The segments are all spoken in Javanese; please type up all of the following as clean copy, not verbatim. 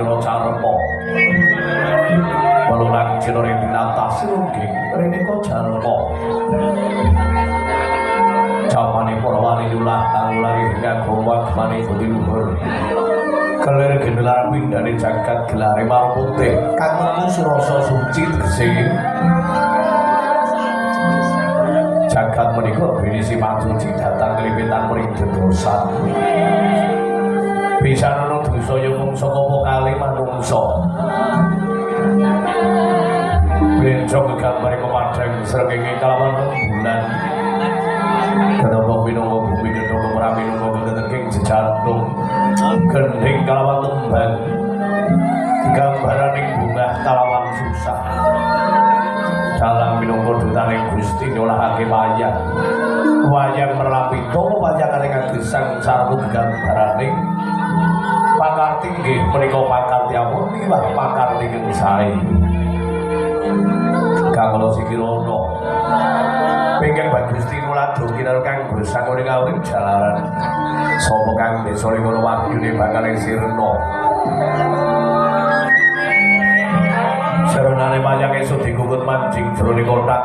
Mayura Carpa Walulang Cinore Binatasi Lungging Riniko Jalpa Jamani Purwani Yulah Tanggulari Hingga Gowak Mani Budi Luhur Kelir Gendelar Windani Jagat Gelari Marputih Kang Menemu Surasa Suci Tegesi Jagat menika binisi majuji datang kelipitan mring dedosan pisanana dosa yumung saka kali manungsa benjong gambar kepadang srengenge kalawan bulan kenapa pinungga bumi kenapa praminungga keteking jejantung gending kalawan tembang gambaran ing bungah kalawan susah dalam minungga dutaning Gusti nyolahake wayang wayang merlapito wayang karing gesang sarwu gambaraning pakarti nggih menika pakarti ampun miwah pakarti ingkang sae kanglo sikirana pengken Mbah Gusti nuladha kinar kang gesang ning awring jalaran sapa kang desa ning kono wahyune bakal sirna Serenane wayang esuk dikukut mancing jroning kotak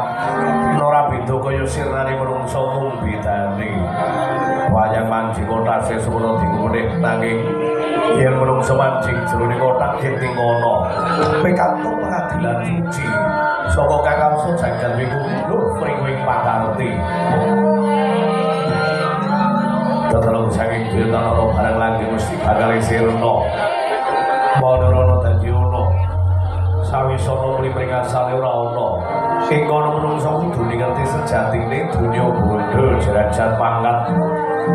ora beda kaya sirnane menungsa mung bedane wayang mancing kotak sesuwuna dikukutih nanging yen menungsa mancing jroning kotak jenting ngono pikantuk pengadilan suci saka kakangsa jagat wiku pring pakarti tetelung saking dirtana barang langgeng mesti bakal sirna manurana dadi ana sawisana muli pringasane ora ana ing kono menungsa kudu ngerti sejatine donya bodho derajat pangkat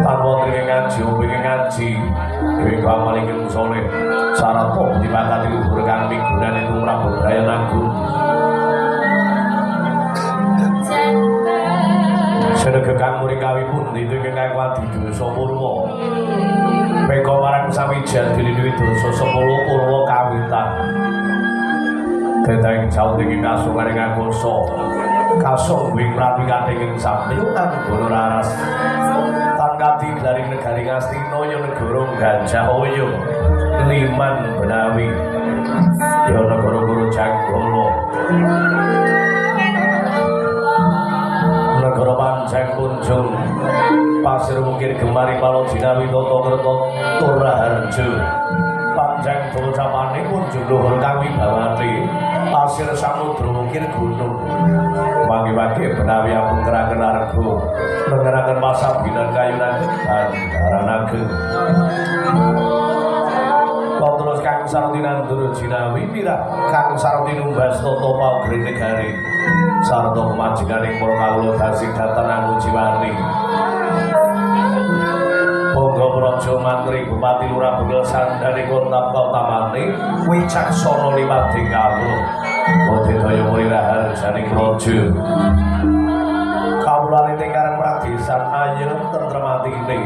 tanpa trine ngaji pengen ngaji dewe kamal ing saleh syarat kok dipangkati luhur kang migurane tumrap bebrayan agung sedaya kang muring kawi pundi ingkang wadi dosa purwa peka marang sawijan diliwi dosa 10 purwa kawitan Keteng jauting kasungan ing akoso kasung wing prapi kating ing sampiutan gono raras tangkati glaring negari ngastina ya negara Gajah Hoyo Liman Benawi ya negara-negara Janggala negara Panjang Kunjung Pasir Mungkir Gemari Palo Jinawi Toto Kerto Turaharjo Panjang Dolcapane Kunjung Luhur Kawi Bawati Pasir Samudra Mungkir Gunung Wangi-wangi Benawi Ampun Keraken Argo Nengeraken Pasabinan Kayunan Bandaran Ageng terus Kang Sarti Nandura Jinawi Mirah Kang Sarti Numbas Toto Paugri Negari sarta kemajikan ing para kawula dasih datan anu jiwani Monggo Praja Mantri Bupati Lurah Begal Sandane Kota Utamane wicaksana liwat ing kawula Bodhidaya Murirahar Janing Praja kawulane tingkaran pradesan ayem tentrem atine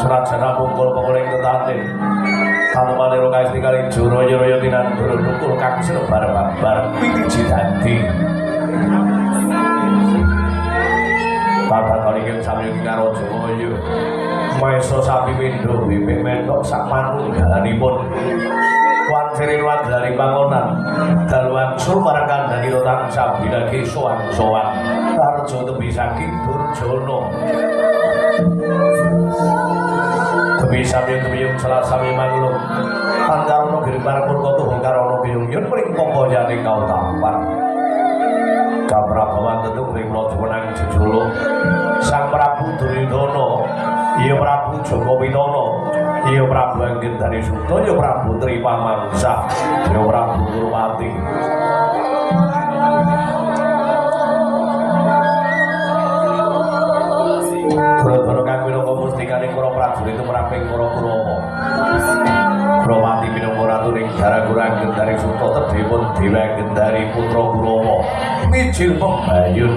senajan mungkul penguling tetanen Tanemane ro kaesti kali Juraya tinandura tukul kang sebar babar pitiji dadi Bapak kali ing sami karo Jaya Maesa sapi pindho bibik mentok sak manunggalanipun Wancirin wagelari pangonan daluan sur marang kandhani tansah binagi sowan-sowan Tarjo tebi saking Durjana Tebi sami kemiyung salah sami manglung Pancarono Giriparang Murka Tuhung Karono Biyung Yun Pring Pokoyane kau tampar Kaprabawan tetung ring Raja Wenang Jejolo Sang Prabu Duryudana Iya Prabu Joko Witono Iya Prabu Anggendari Suta Iya Prabu Tripamangsa Iya Prabu Durwati Dura-dura kang minangka mustikaning para prajurit meraping para Kurawa Krawati minangka ratu ing Daragura Anggendari Suta tebihipun Dewi Anggendari putra Kurawa mijil pembayun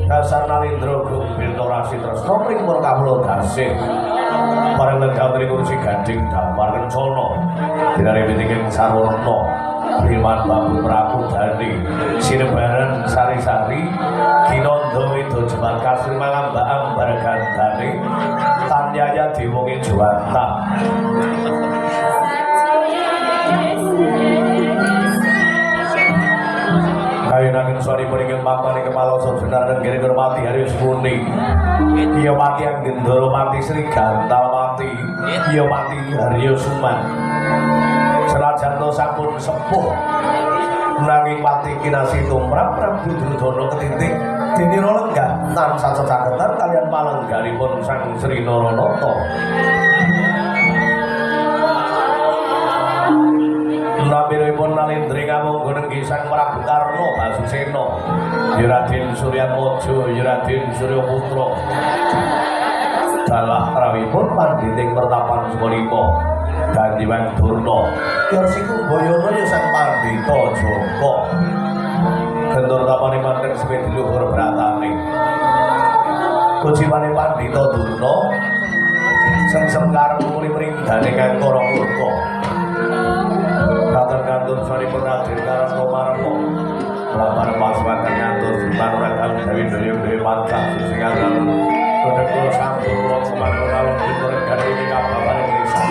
dasar Nalindra Gumbir Torasi Tresna pring para kawula dasih bareng lenggah ing kursi gading damar kencana dinare miting sarwana Priman Babu Prabu Dani Sinebaran Sari-sari Kinanda Wido Jemar Kasri Mangamba Ambar Gandane Tanyaya diwungi Juwanta. Kayunangin suari meringin pampani kepala sebenar dan kiri mati Haris Muni. Iya mati yang gendoro mati Sri Gantal mati. Iya mati Haryo Suman. Senajan to sampun sepuh. Nanging mati kinasi tumrap Prabu Duryudana ketitik dene lenggah tan sacacaketan kalian palengganipun Sang Sri Naranata. Namiripun nalindri ngamung nggih Sang Prabu Karna Basusena, Raden Suryatmaja, Raden Suryaputra. Dalah rawipun pandhiting pertapan Sukalima, Gandiwang Durna. Yarsiku Bayana ya Sang Pandhita Joko. Gentur tapane manten sepedi luhur bratane. Kucimane Pandhita Durna, sengsem karep muli mringgane Kangkara Murka. Katon kantur sari Raden Karna Marma. Lamar pasukan nyantur Manuragan Dewi Dewi Pancang Sisingaran. Kodekul sampun kula kumangun alun diturunkan ini kababar Indonesia.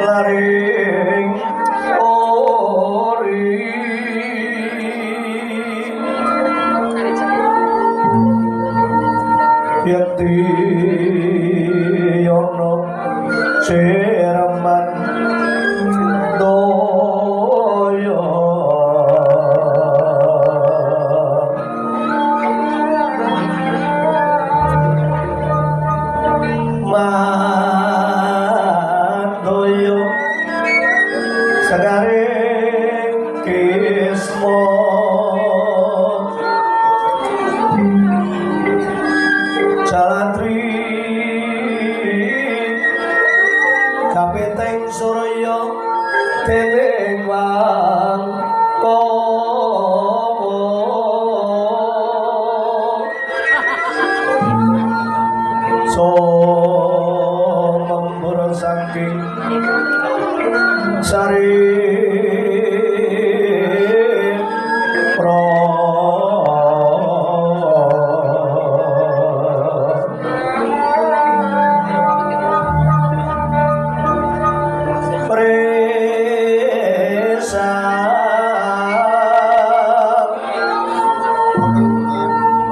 laring ori yati yono seraman doyo mandoyo sagare kismo Jalatri kapiteng surya dening wang komo so membur saking sari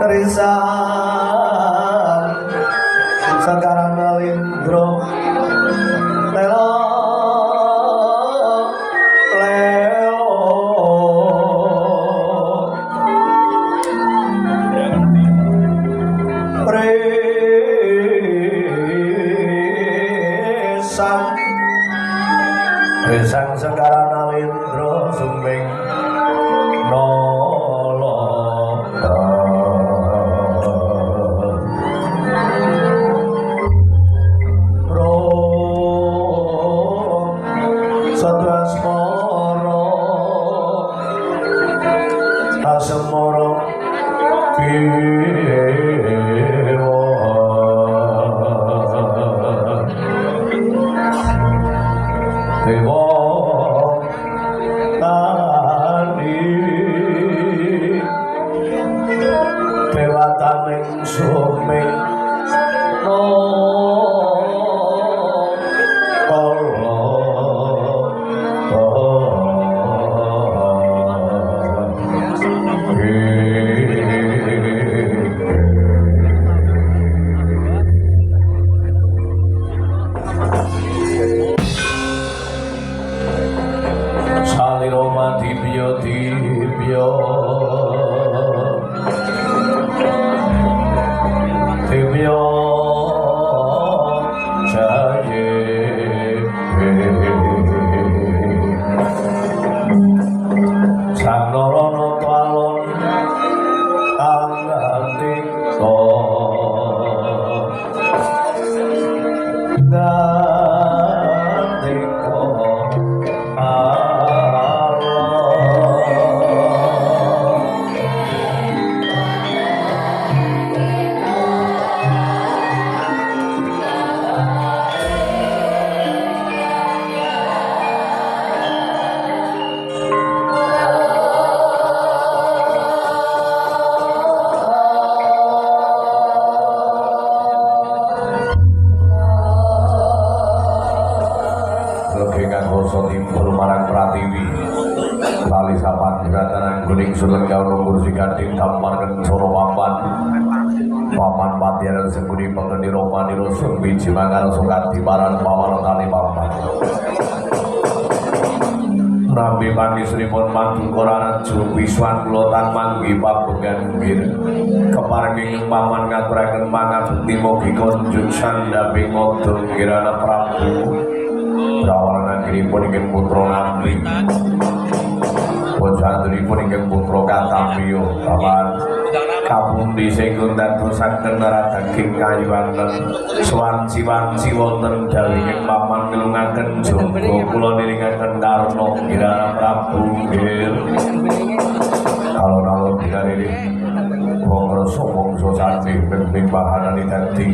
Risan Sangkaran Lindro Lelo Lelo Risan Sangkaran Lindro Sumbing Nolo Asemoro kiwa dewa tani dewataning suming no Saliroma dibyo dibyo dibyo jaye sanorono twalon angandiko timbul marang pratiwi lali sapan gatanan guning sulenggau nunggur si gading damparkan soro papan papan patiaran seguni pengendi romani rusun biji mangan sukat tibaran pawan tali papan Nabi Pandi Sripun Mandu Koranan Jupiswan Kulotan Manggi Pabegan Bir Keparenging paman ngaturaken pangabekti mugi konjuk sandhapi ngodong kirana Prabu Rawana kiripun ingkang putra Namri Bojantunipun ingkang putra Katamiyo paman kapundi sing ndadosaken daging kayuwanen swanci-wanci wonten dawuhing paman ngelungaken jonggo kula niringaken karna kirana Prabu nggih alon-alon dinariri wong rasa mangsa sami ping bahanane dadi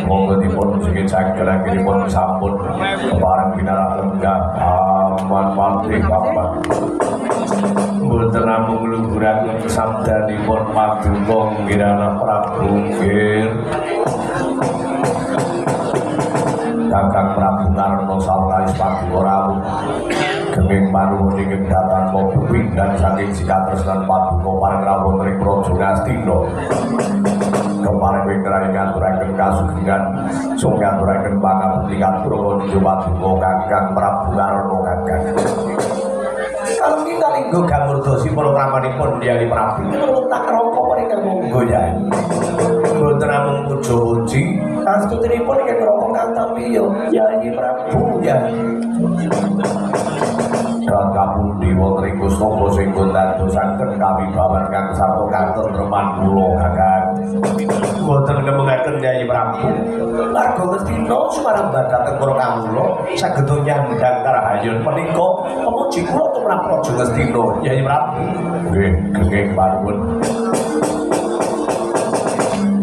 monggo dipun sing cangkir-cangkiripun sampun kepareng pinarah lenggah aman pati papan mboten namung ngluhuraken sabdanipun paduka kirana Prabu nggih Kakang Prabu Karna sawetawis Padura kenging panuwun ingkang datang pepindhan saking sikatresnan Paduka pareng rawuh ing Praja Ngastina. Kepareng windraning ngaturaken kasugengan sung ngaturaken pangabekti katurun Njo Paduka Kakang Prabu Karna Kakang. Kalau kita linggo gamurdosipun ramanipun Hyai Prabu tak rangka menika monggo Yai. Boten namung puja-puji astutinipun ingkang rangka katampiya Hyai Prabu Yai. Dan kapundi wonten ing Gustapa sing dadosaken kawibawan kang sarta katentreman kula Kakang. Boten nemengaken Hyai Prabu. Larga Ngastina sumarambat dhateng para kawula saged nyandhang karahayun menika pemuji kula tumrap Praja Ngastina Hyai Prabu. Nggih, kenging panuwun.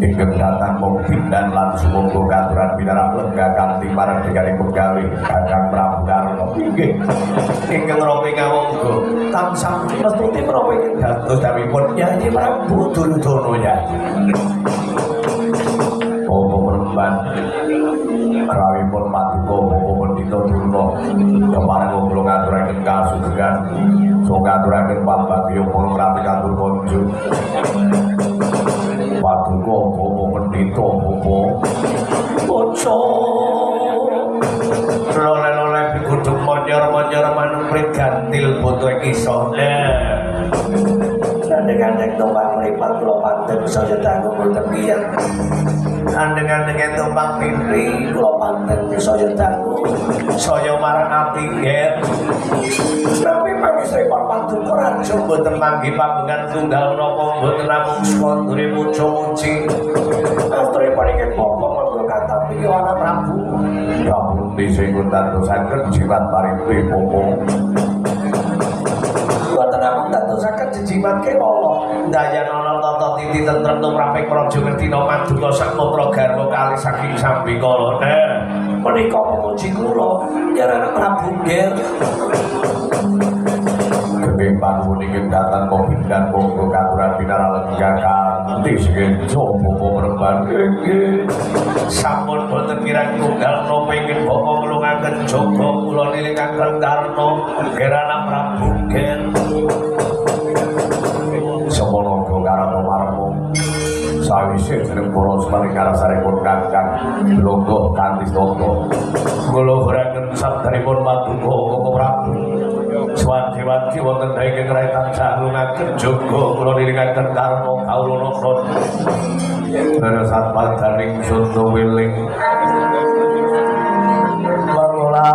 Ingkang datang pepindhan lan sumangga katuran pinarak lenggah kanthi parendikanipun gawe Kakang Prabu Karna. Inggih. Ingkang rame ngawangga tansah mestuti menapa ingkang dados dawuhipun Hyai Prabu Duryudana Yai. Apa peremban rawipun Paduka Bapak Pandhita Durna kepareng kula ngaturaken kasugengan saha ngaturaken pambagya para prati katur konjo. Paduka Bapak Pandhita Bapak Boco loleh-loleh digudhug monyor-monyor manungprit gantil boto kisah. Andeng-andeng tumpang mripat kula pantun saya dangu boten tiyang. Andeng-andeng tumpang pindri kula pantun saya dangu saya marang ati nggih. Tapi pangestripun Paduka Raja boten manggi panggungan tunggal napa boten namung swandure muja-muji. Astripun ingkang bapa monggo katampiya ana Prabu. Ya pundi sing dadosaken jimat parimpi Bapa. Boten namung dadosaken jejimat kewala dayanana tata titi tentrem tumraping Praja Ngastina Paduka Sakmatra garwa kalih saking sambikala. Menika pemuji kula Nyarana Prabu nggih. Kenging panuwun ingkang datang pepindhan monggo katuran pinarengan kanthi segenca Bapa Peremban. Nggih. Sampun boten kirang tunggal napa ingkang Bapa nglungaken jaga kula nilingaken Karna Gerana Prabu nggih. Semono Karana Marmo sawise jeneng para semaring karasaripun Kakang longgo kanthi tata kula huraken sabdanipun Paduka Bapak Prabu swanci-wanci wonten ingkang raitan salungaken jaga kula nilingaken Karna kawula nata daya satpadaning sunda wiling wangola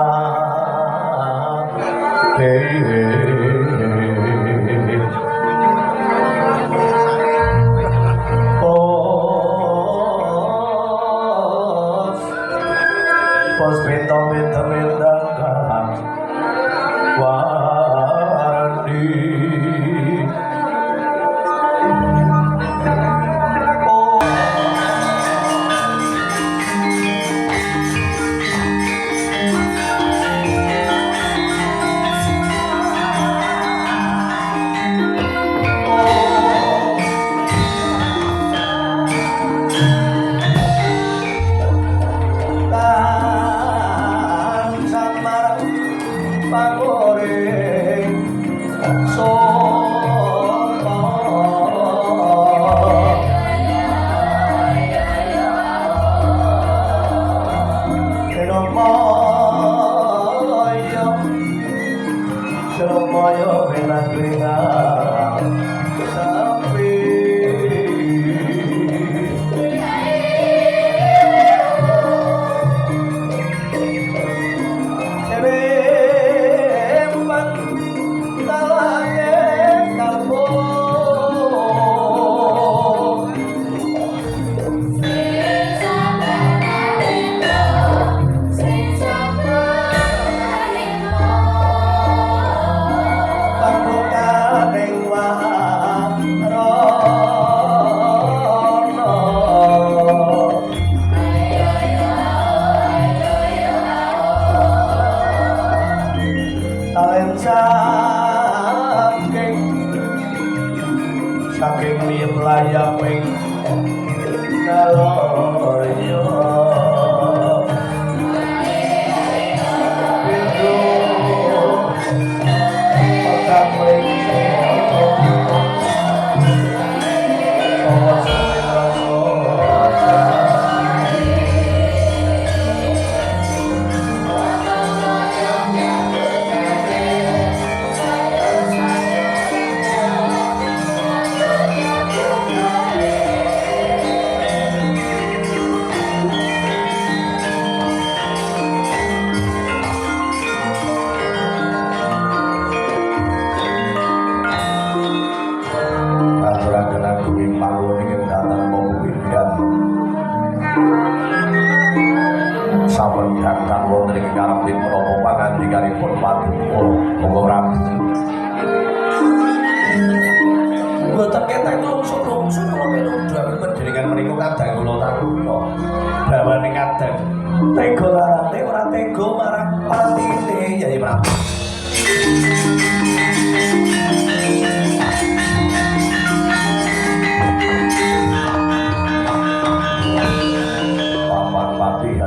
paduka monggo rabu mboten ketek lungsuh-lungsuh kula melu dawuh panjenengan menika kadang kula taruka bawane kadang tega larane ora tega marang patine Yai Prabu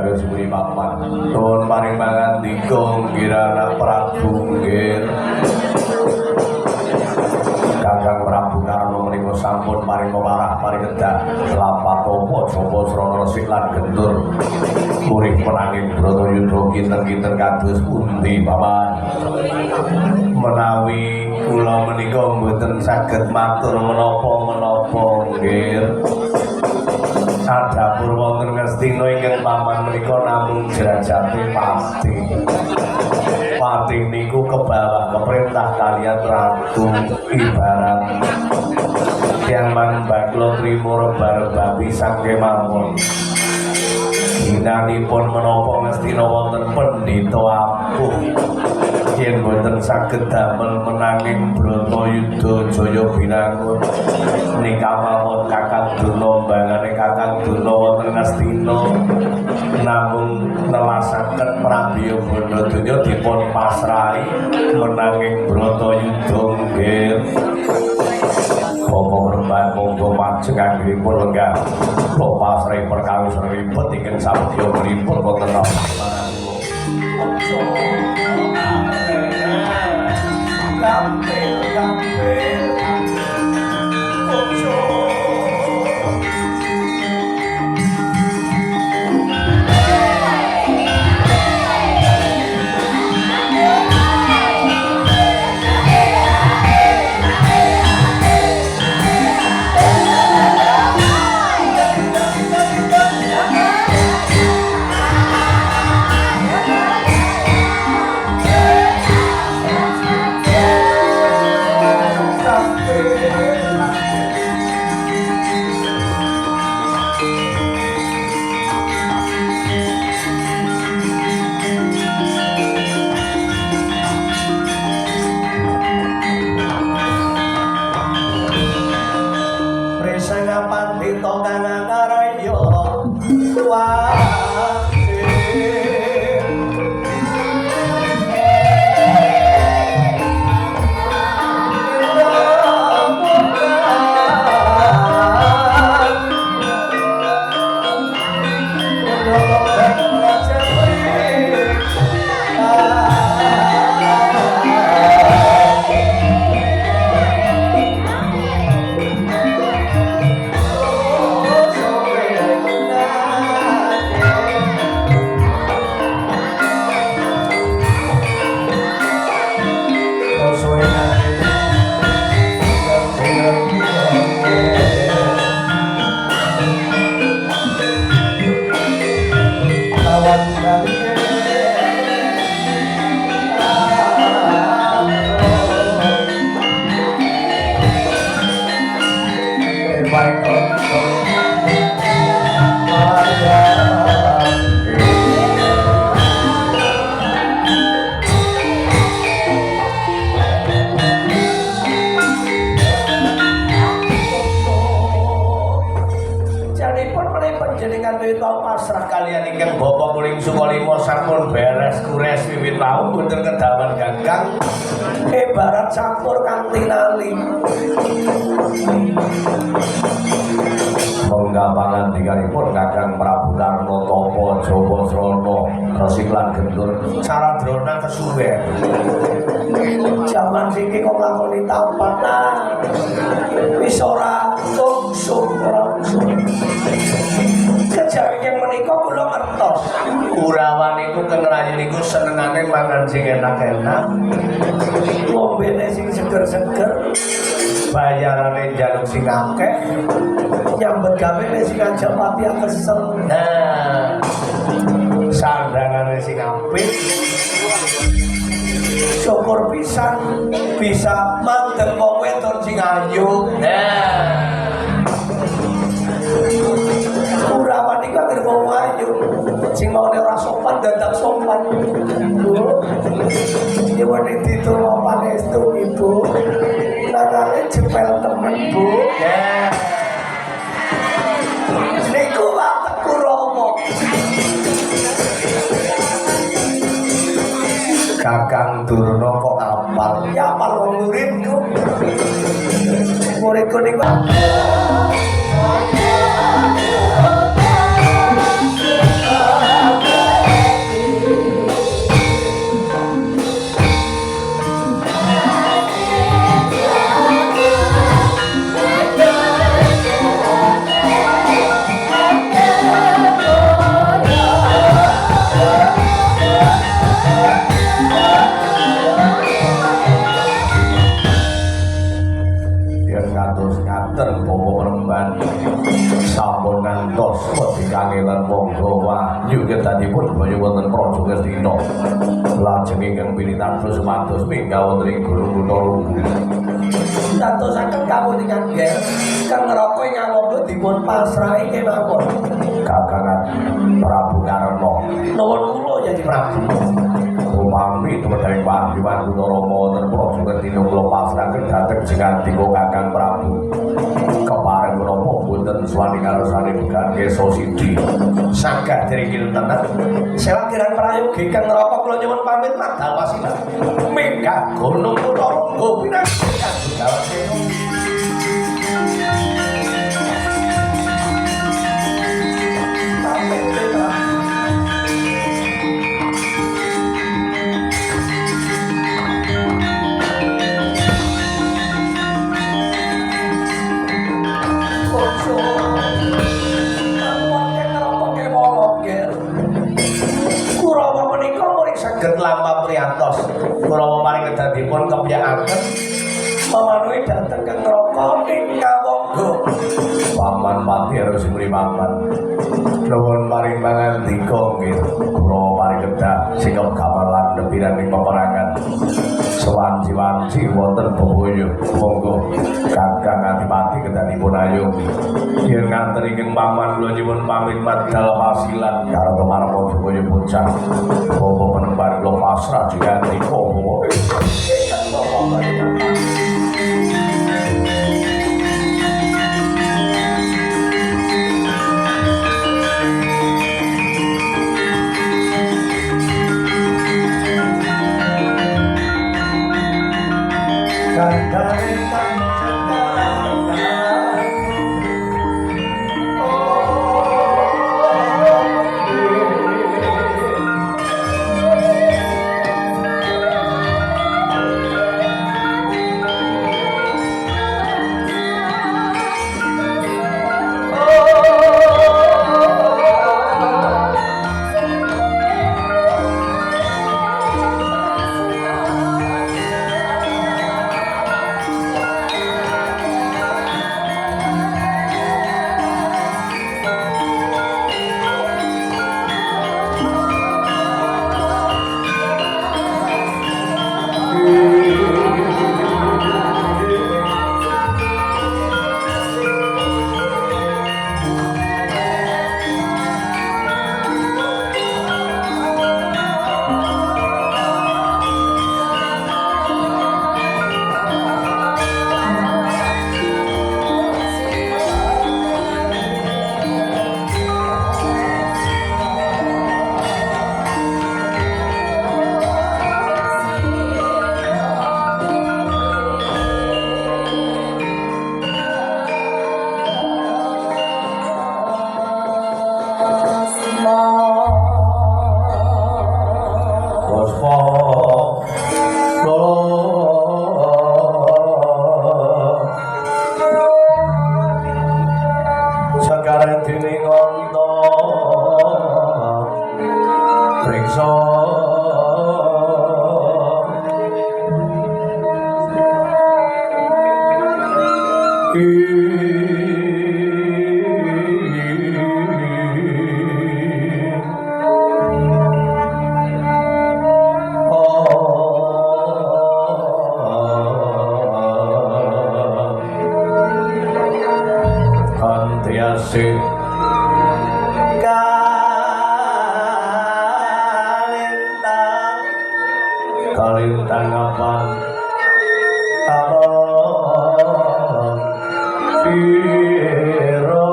harus beri papan nuwun paring pangandika kirana Prabu nggih Kakang Prabu Karna menika sampun paring pawarah paring kedah lampah apa sapa srana resik lan gentur murid penanging Bratayuda kinten-kinten kados pundi paman menawi kula menika mboten saged matur menapa-menapa nggih adapun wonten ngastina ingkang paman menika namung derajate pati. Pati niku kebawah keperintah kaliyan ratu ibarat yang manbaklo trimo reba-reba pisang kemawon. Dinanipun menapa ngastina wonten pendhita ampuh yen boten saged damel menanging Bratayuda Jaya binangun nika mawon Kakang Durna mbangane Kakang Durna wonten ngastina namung nelasaken Prabiya Bandadonya dipun pasrahi menanging Bratayuda nggih Bapak Remban monggo majeng anggenipun lenggah pasrahi perkawis ribet ingkang sabya pripun wonten manungsa Gampil campur kanthi nali mongga pangandikanipun Kakang Prabu Karna Tapa Jawa Srana resik lan gentur Caradrana kesuwen jaman siki kok nglakoni tampatan wis ora langsung kejawi yang menika kula ngertos Kurawan niku teng rayi niku senengane mangan sing enak-enak ngombene sing seger-seger bayarane njaluk sing akeh nyambet gawene sing ajak pati kesel nah sandangane sing apik syukur pisan bisa mangkel wong wedok sing ayu nah Kurawan niku anggere wong ayu sing maune ora sopan dadak sopan Nyuwun ditulung pangestu Ibu. Nangane cepel temen Bu. Ya. Niku wateku Rama. Kakang Durna kok apal? Ya apal wong muridku. Muridku niku sampun ngantos wedi kangelan monggo wahyu kedadipun baya wonten Praja Ngastina lajeng ingkang pinitados sumados mingga wonten ing Gunung Kuthalugu dadosaken kamuningan nggih Kang Raka nyawanda dipun pasrahi kemawon Kakangan Prabu Karna nuwun kula Yadi Prabu upami tumedhing Pahiwan Utarama wonten Praja Ngastina kula pasrahaken dhateng Jengandika Kakang Prabu kepareng menapa boten swani ngarsane Gangge Sosidi saged diringkil tenan selangkiran prayogi Kang Raka kula nyuwun pamit madhal wasilah minggah Gunung Kuthalugu pinanggih kadhawasena Lampah priantos Kurawa paring kedadipun kepyakaken mamanuhi dhateng Kang Raka ing Kawangga Paman Pati harus muni paman nuwun paring pangandika nggih Kurawa paring kedah sikap gamel lan nepiran ing peperangan sewanci-wanci wonten bebaya monggo Kakang Adipati kedadipun ayo yen nganten ingkang paman kula nyuwun pamit madhal pasilan karo Temarpa Jaya bocah apa penembar kula pasrah Jengandika tanggapan abang piro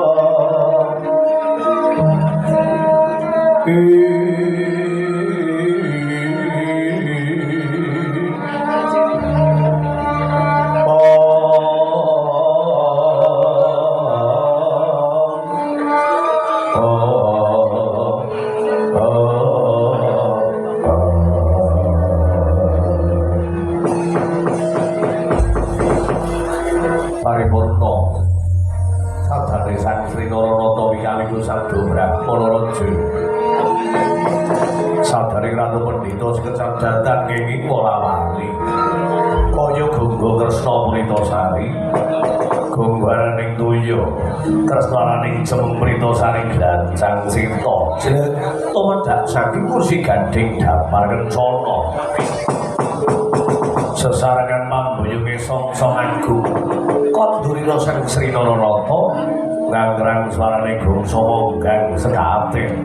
paripurna sabdane Sang Sri Narayana wikaliku Sang Dobrak Manaraja sabdane Ratu Pendhita sekecadatan kenging Molawali kaya Gungga Kresna Mritasari Gungwaraning Tuya tresnananing Cemeng Mritasari Glancang Sinta jeneng tumedhak saking kursi gandheng dapar kencana sesarengan mambuyunge song-song agung kondurira Sang Sri Narayana ngangrang swarane gongsa monggang sekaten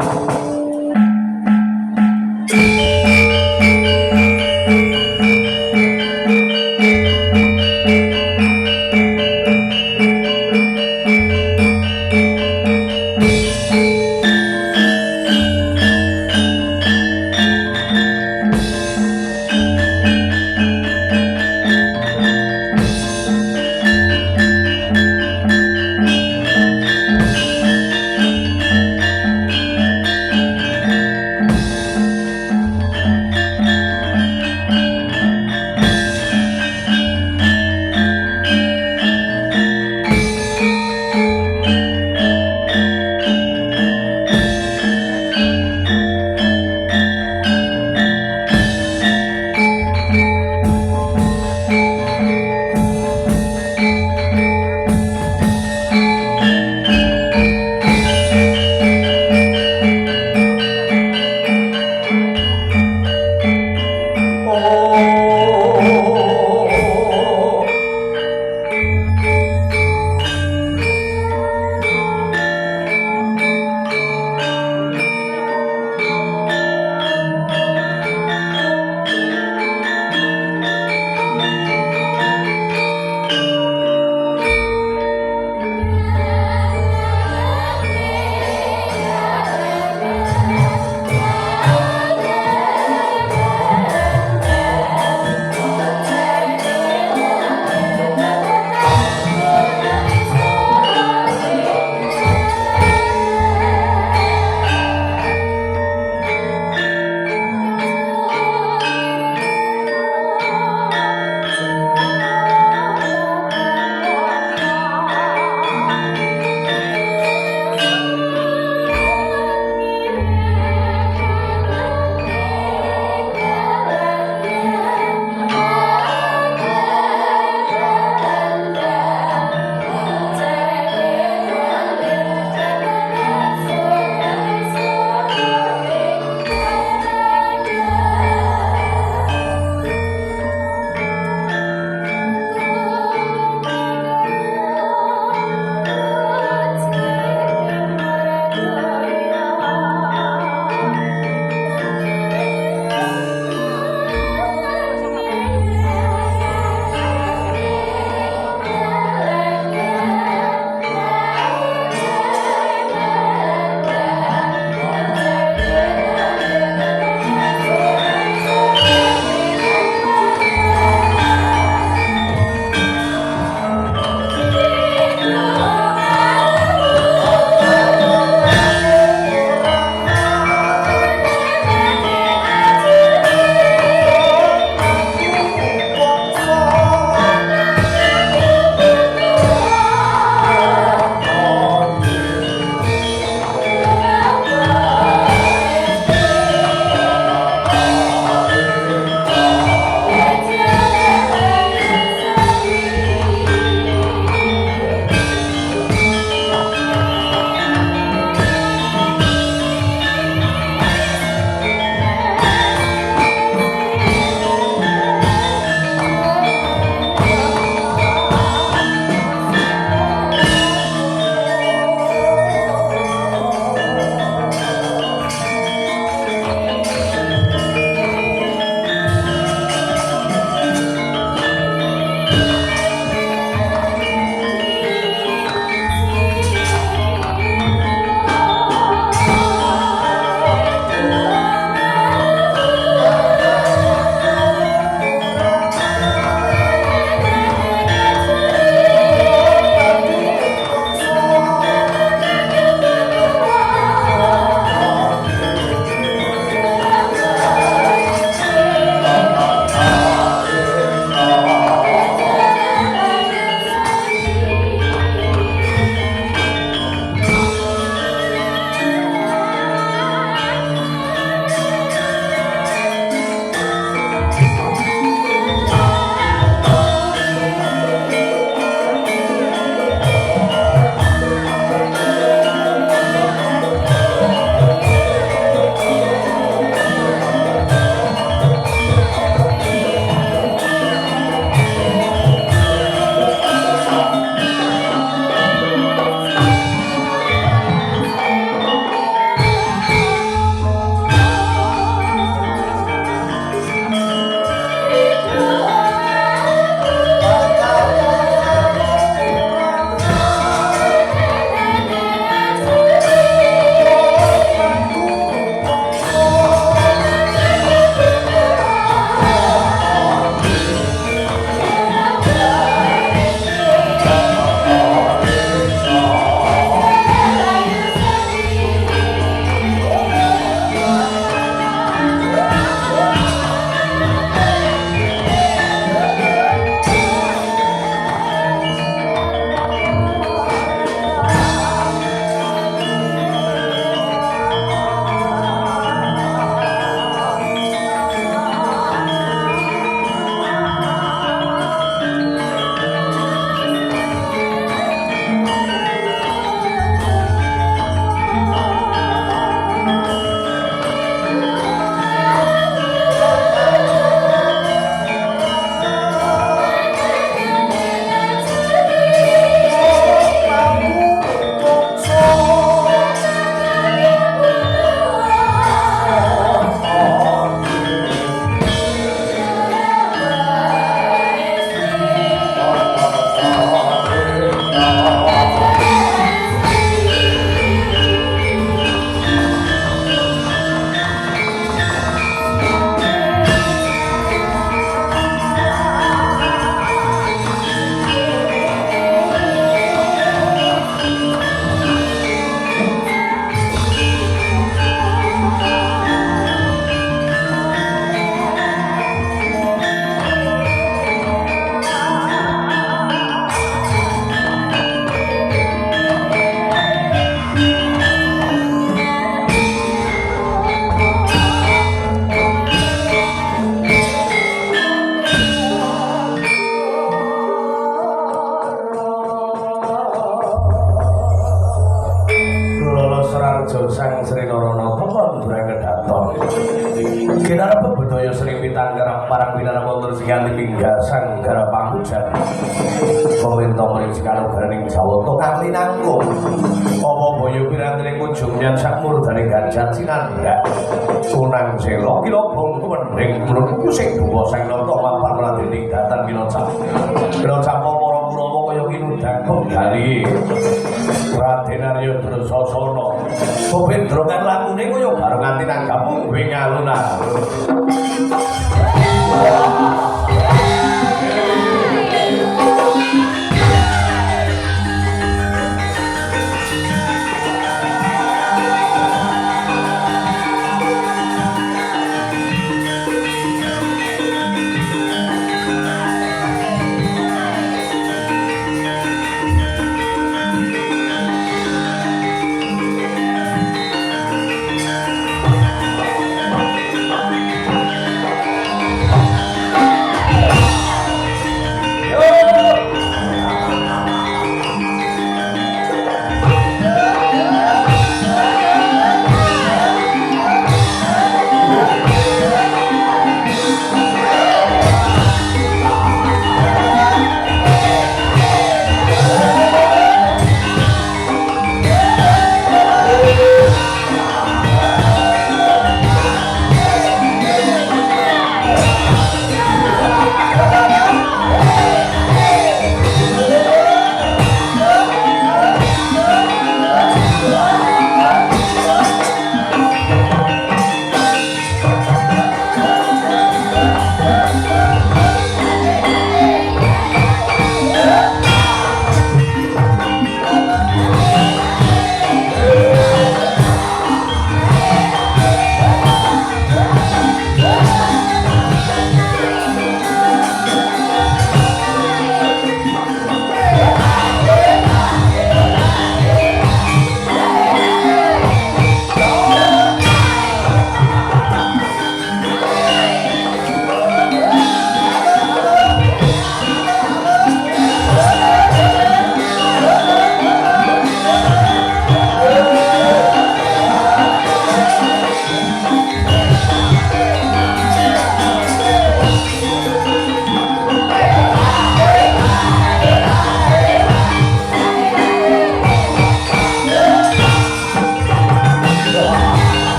wonten sing minggasang gara panghujan. Pemerintah mring sekaro garaning Jawata kang linangkung. Apa boyo piranti kunjungnya sak murdane ganjat sinanda. Sunang sela kira bongko mending mlungku sing duwa sang nata mapan mladeni datan Minocap. Minocap para Kurawa kaya kinudang penggali. Raden Arya Drasasana. Pependra kan lakune kaya bareng nganti nang kampung wing alun-alun.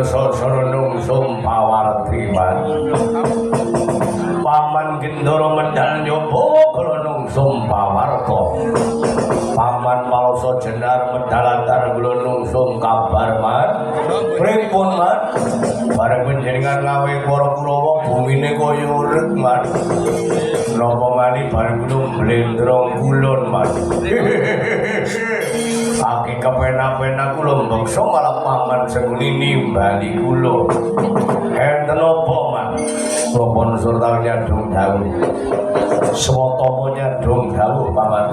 sasana nungsum pawartiman paman gendoro medal nyoba kala nungsum pawarta paman palasa jenar medal antar kula nungsum kabar man pripun man bareng panjenengan ngawe para Kurawa bumine kaya urip man napa mani bareng kula blendrong kulon man aki kepenak-penak kula mbeksa malah paman senguni nimbali kula enten apa man kula surta nyadung dawuh swatama nyadung dawuh paman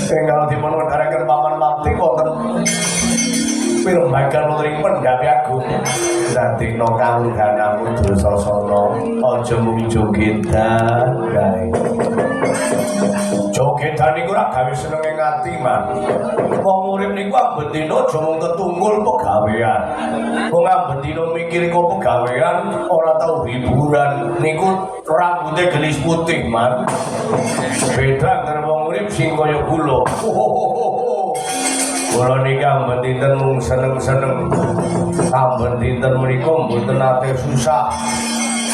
enggal dipun wedharaken paman Lakti wonten pirembagan wonten pendhapi agung dadi no kalunganamu Dursasana aja mung jogedan kae jogedan niku ora gawe seneng ing ati man wong urip niku ambet dina aja mung ketunggul pegawean wong ambet dina mikir kok pegawean ora tau hiburan niku rambute gelis putih man beda karo wong urip sing kaya kula kula niki ambet dinten mung seneng-seneng ambet dinten mriku mboten nate susah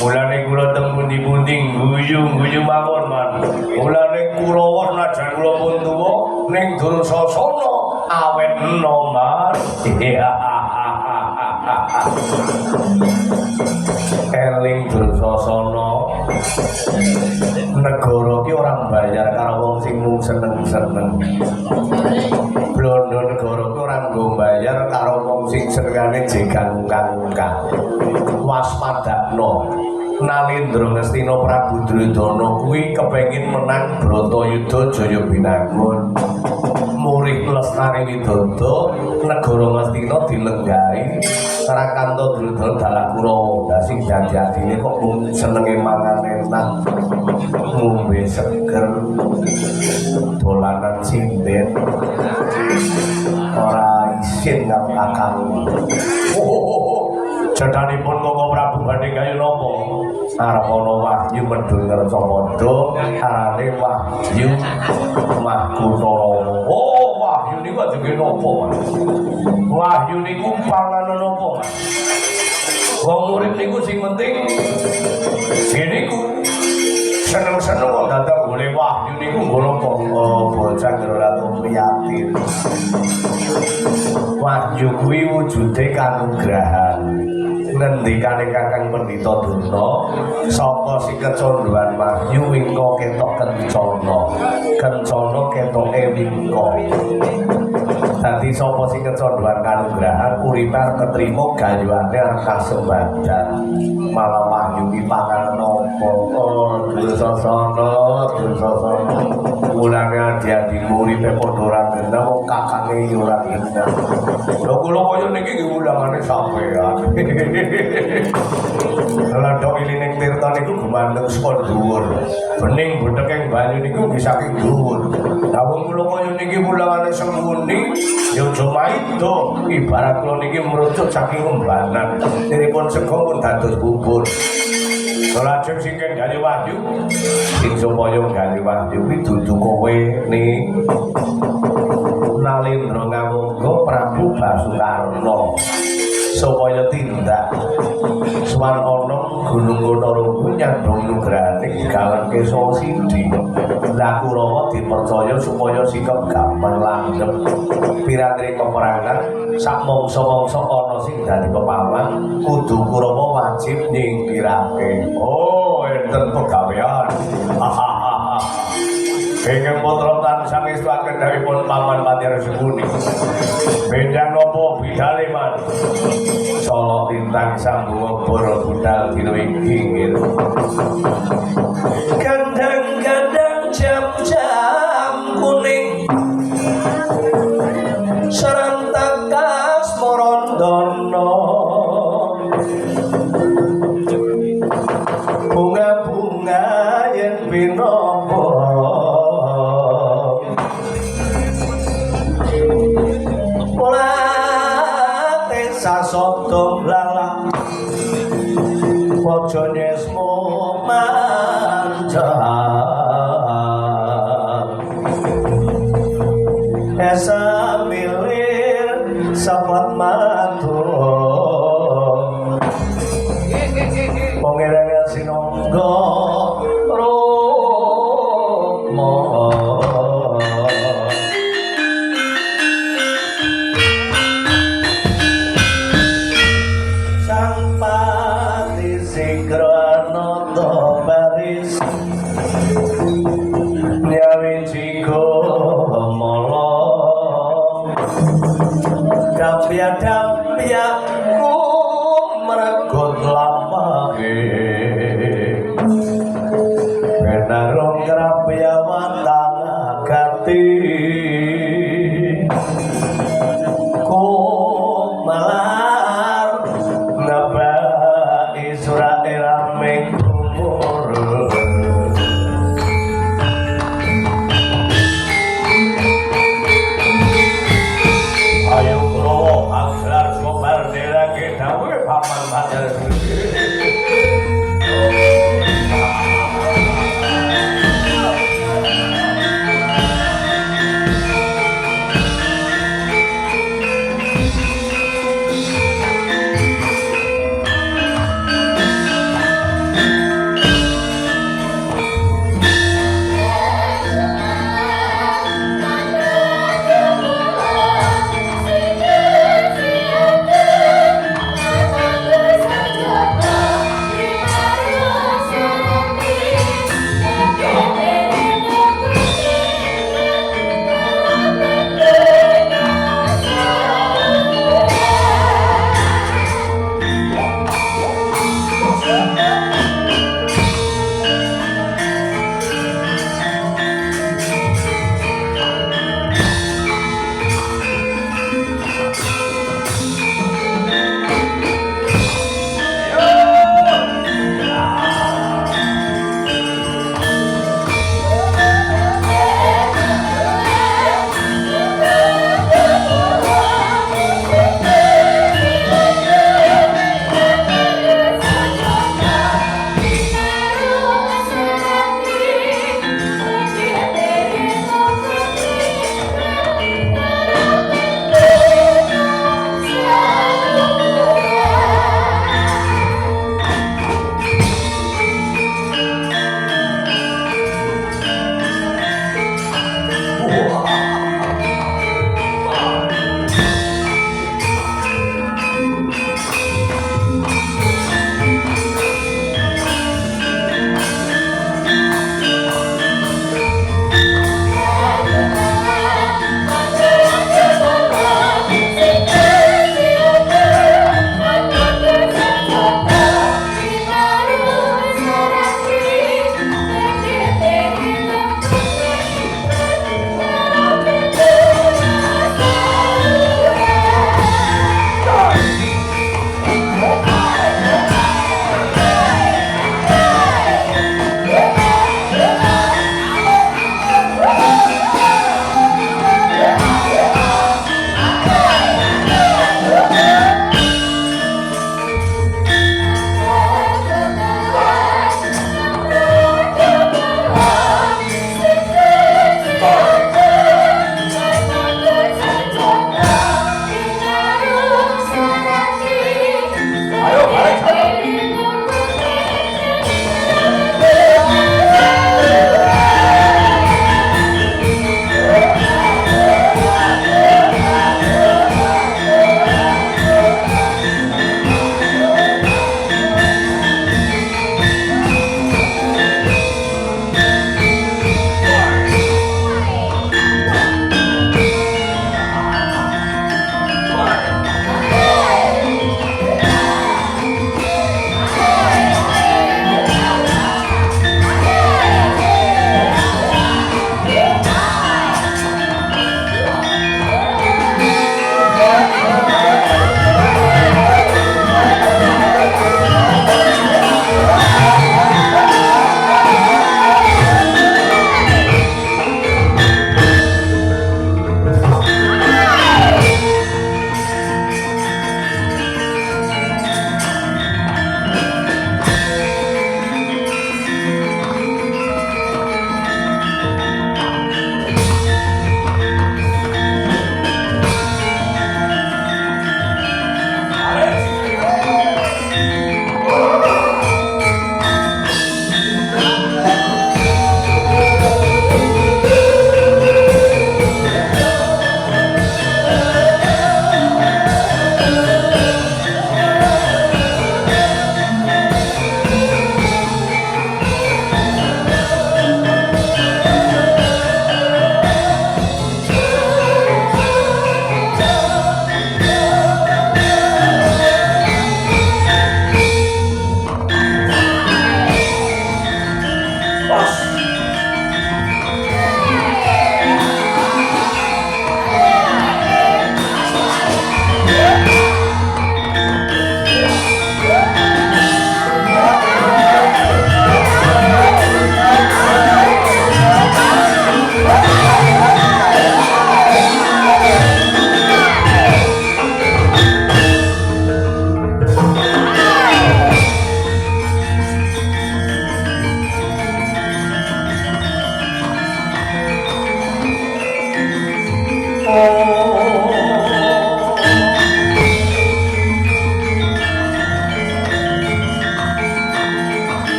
mulane kula teng pundi-pundi guyu-guyu mawon man mulane Kurawa najan kula pun tuwa ning Dursasana awet enom man eling Dursasana negara ki ora mbayar karo wong sing mung seneng-seneng blondo negara ki ora nggo mbayar karo wong sing senengane jegang-ungkang waspadakno Nalendra Ngastina Prabu Duryudana kuwi kepengin menang Bratayuda Jaya Binangun murih Lestari Widodha negara Ngastina dilenggahi Rakanta Duryudana dalah Kurawa lah sing dadi adine kok mung senenge mangan enak ngombe seger dolanan sinden ora isin karo kakang Jadhanipun Koko Prabu badhe kaya napa? Arep ana wahyu medhun Ngercapada, arane wahyu Mahkutara. Oh, wahyu niku ajenge napa, Mas? Wahyu niku panganan napa, Mas? Wong urip niku sing penting niku seneng-seneng kok datang golek wahyu niku ngono kok bocah Ratu Priyatin. Wahyu kuwi wujude kanugrahan. Ngendikane Kakang Pendhita Durna saka si kecondhoan wahyu wingko ketok kencana ketoke wingko dadi sapa sing kecondhoan kanugrahan uripe ketrima gayuhane arep kasembadan malah wahyu ki panganan apa Dursasana mulane adi-adi uripe padha ora genah wong kakange yo ora genah lho kula kaya niki ki ulangane sampean Ladok ilining tirta niku gumandheng saka dhuwur. Bening botheke banyu niku bisa saking dhuwur. Lah wong kula kaya niki mulangane sembuni ya aja maido. Ibarat kula niki merucut saking embanan. Diripun sego pun dados bubur. Lajeng sing gawe wahyu sing supaya gawe wahyu kuwi dudu kowe ning Nalendra ngawungga Prabu Basukarna supaya tindak suwan ana Gunung Kotaruku nyandhong nugrahane galengke saha sindhi lah Kurawa dipercaya supaya sikap gampang landhep piranti peperangan sak mangsa-mangsa ana sing dadi pepawan kudu Kurawa wajib nyingkirake oh enten pegawean ingkang putra tansah ngestuaken dawuhipun Paman Pati Resepuni. Benjang napa bidhale man. Sala tintang sambung para budal dina iki nggih. Gandang-gandang jam-jam kuning. Serentak kasmarandono. Bunga-bunga yen pinapa sasodong lalang bojone semua manjang esa milir sahabat matur Sikroananda baris nyawiji mala dampya ku mregot lamake benarong krapya watang agati ku malar nabai surat raming umur ayo bro agar sobar dera kita we paman badar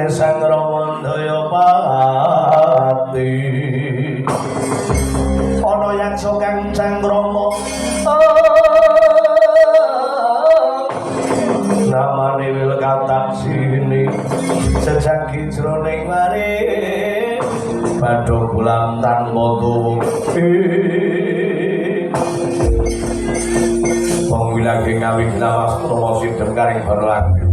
Kae sang Ramandaya pati ana yaksa kang Cangkrama namane Wilkataksini sejagi jroning mari badha bulan tanpa tuwuh wong wilage ngawi lawas promosi dengkaring barang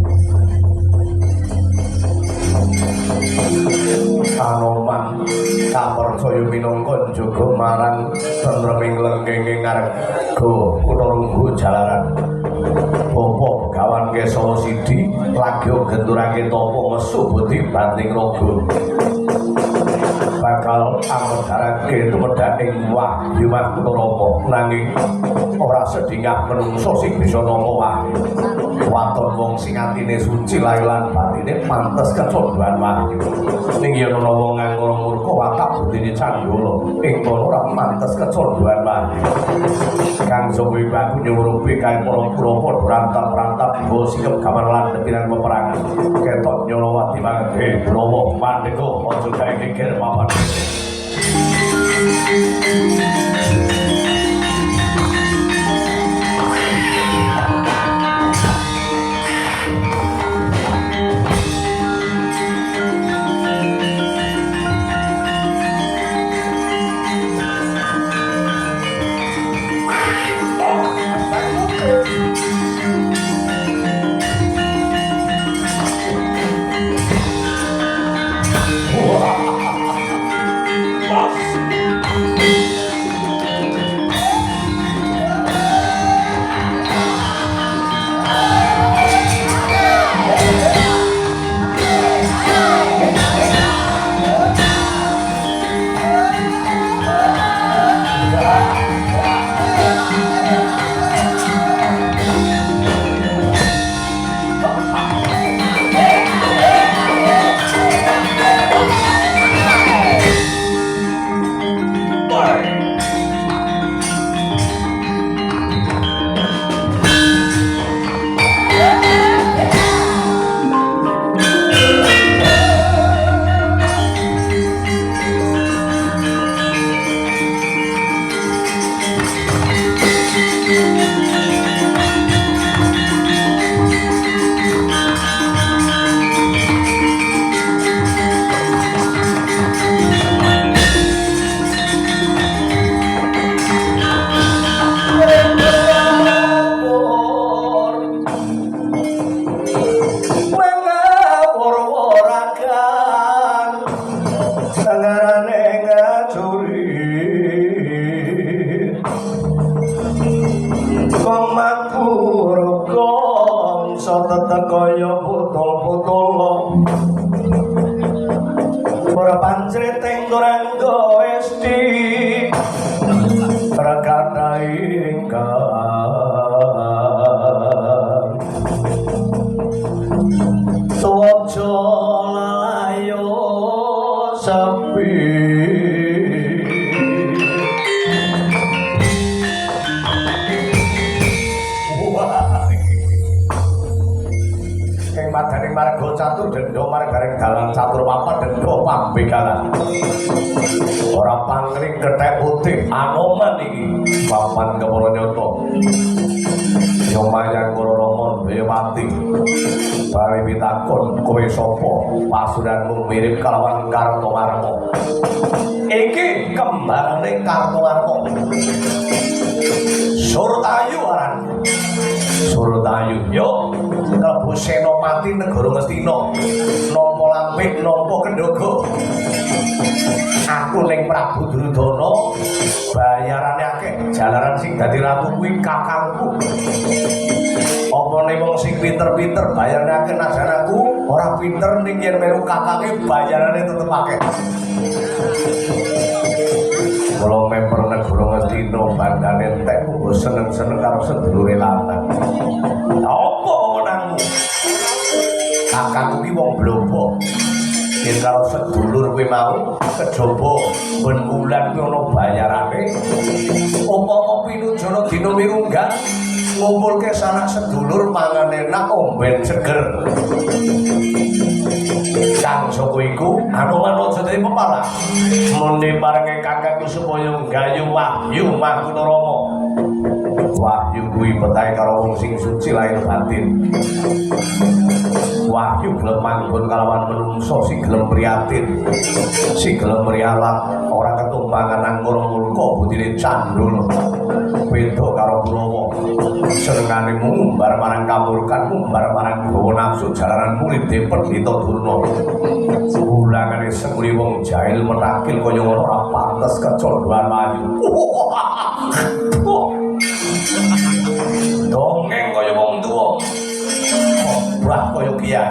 Anoman kapercaya minangka njaga marang tentreming lenggenge ngarep go kutha Runggu jalaran Bapa gawan Kesawa Sidi lagi genturake tapa mesu budi banting raga bakal amedharake tumedhaking wahyu Maharata nanging ora sedingah menungso sing bisa nampa wahyu waton wong sing atine suci lan batine pantes kecondhoan wahyu ning yen ana wong nganggo murka watak budine Candala ing kono ora pantes kecondhoan wahyu kang sowi baku nyurupi kae para pura rantap-rantap go sikep gamar lan depiran peperangan ketok Nyolowati mangke Bromo Pandega aja gawe geger papan ora pangling kethek putih Anoman iki papan kepara nyata Yomayang Rama Dewati bari pitakon kowe sapa pasuranmu mirip kalawan Kartowarma iki kembarane Kartowarma Surtayu aran Surtayu yo klebu senopati negara Ngastina nampa lampik nampa kendhaga aku ning Prabu Duryudana bayarane akeh jalaran sing dadi ratu kuwi kakangku opone wong sing pinter-pinter bayarane akeh najan aku ora pinter ning yen melu kakange bayarane tetep akeh kula memper negara Ngastina bandane entek kok seneng-seneng karo sedulure lanang apa menangmu kakangku ki wong Blobo yen karo sedulur kowe mau kejaba ben wulan kuwi ana bayarane upama pinujana dina mirunggan ngumpulke sanak sedulur mangan enak omben seger sang saka iku Anoman aja dadi pepalang muni paringe kakangku supaya nggayu wahyu Maguna Rama wahyu kuwi petahe karo wong sing suci lahir batin wahyu gelem manggon kalawan menungso sing gelem prihatin sing gelem rialah ora ketumpangan angkara murka budine candul beda karo Kurawa senengane ngumbar marang kamurkan ngumbar marang hawa nafsu jalaran murid Pendhita Durna ulangane semuli wong jahil metakil kaya ngono ora pantes kecondhoan ayu dongeng kaya wong tuwa obah kaya kiai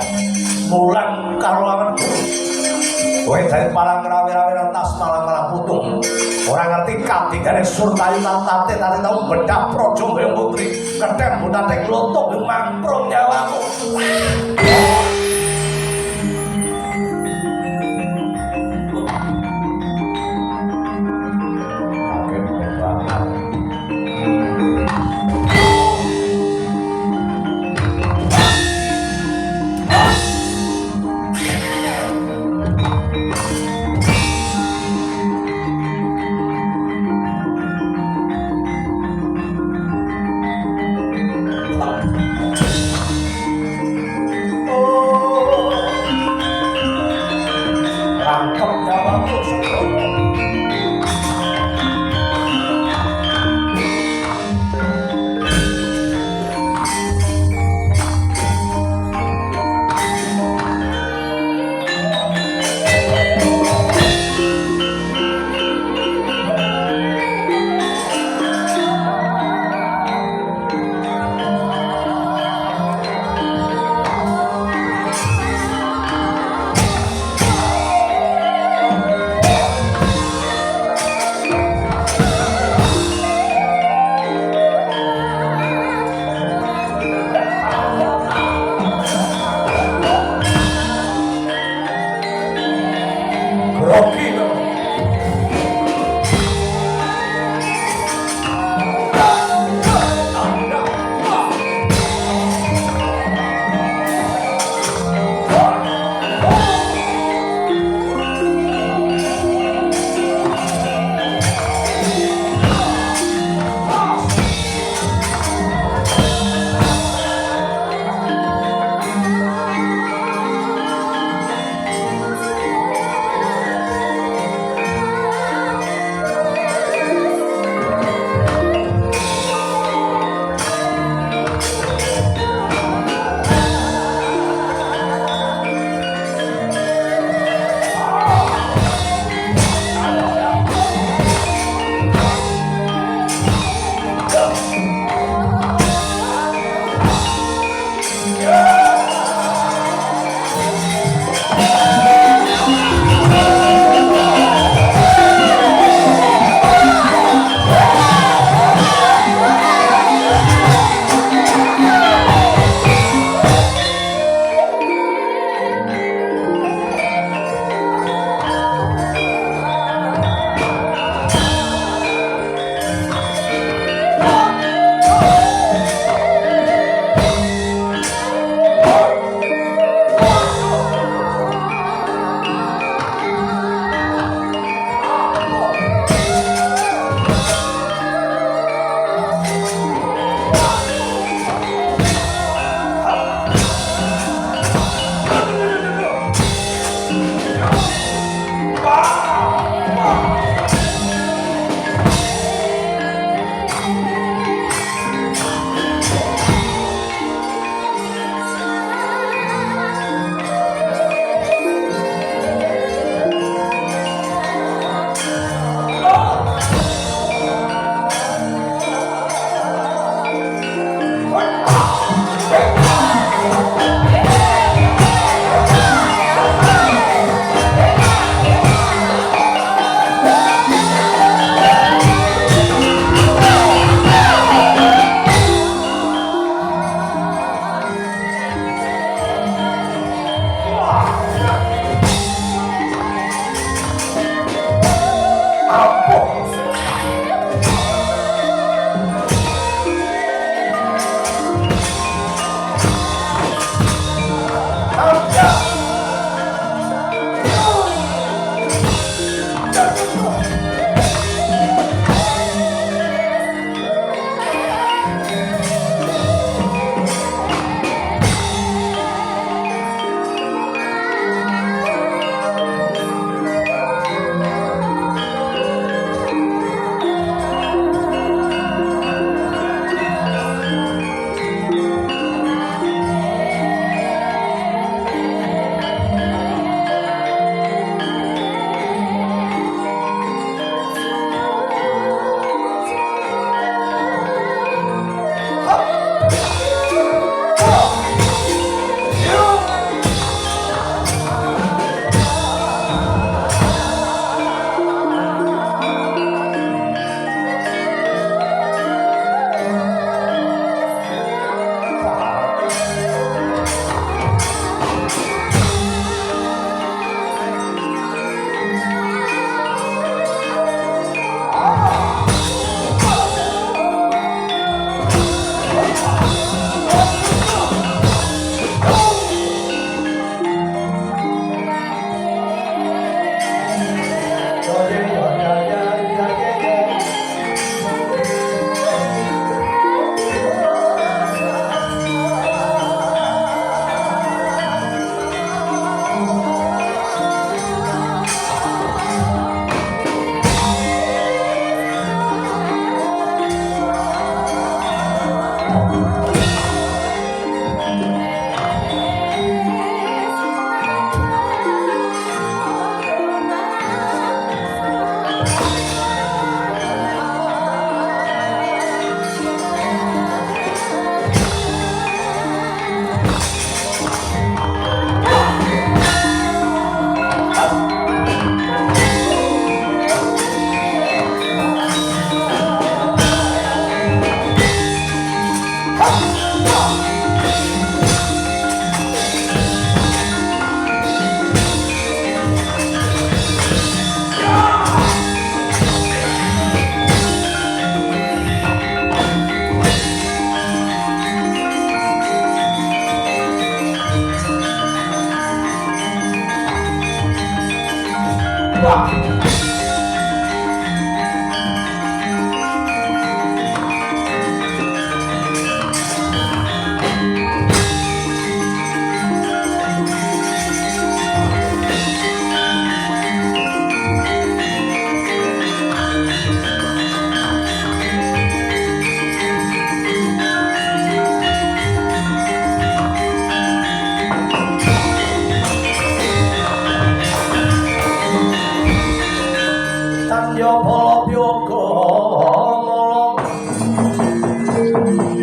mulang karo awan kowe dadi palang rawe-rawe rentas malang-malang putung ora ngerti katigane surtayu lan tate tadi tau bedah praja mbayang putri kethem butate klothok mangprung nyawamu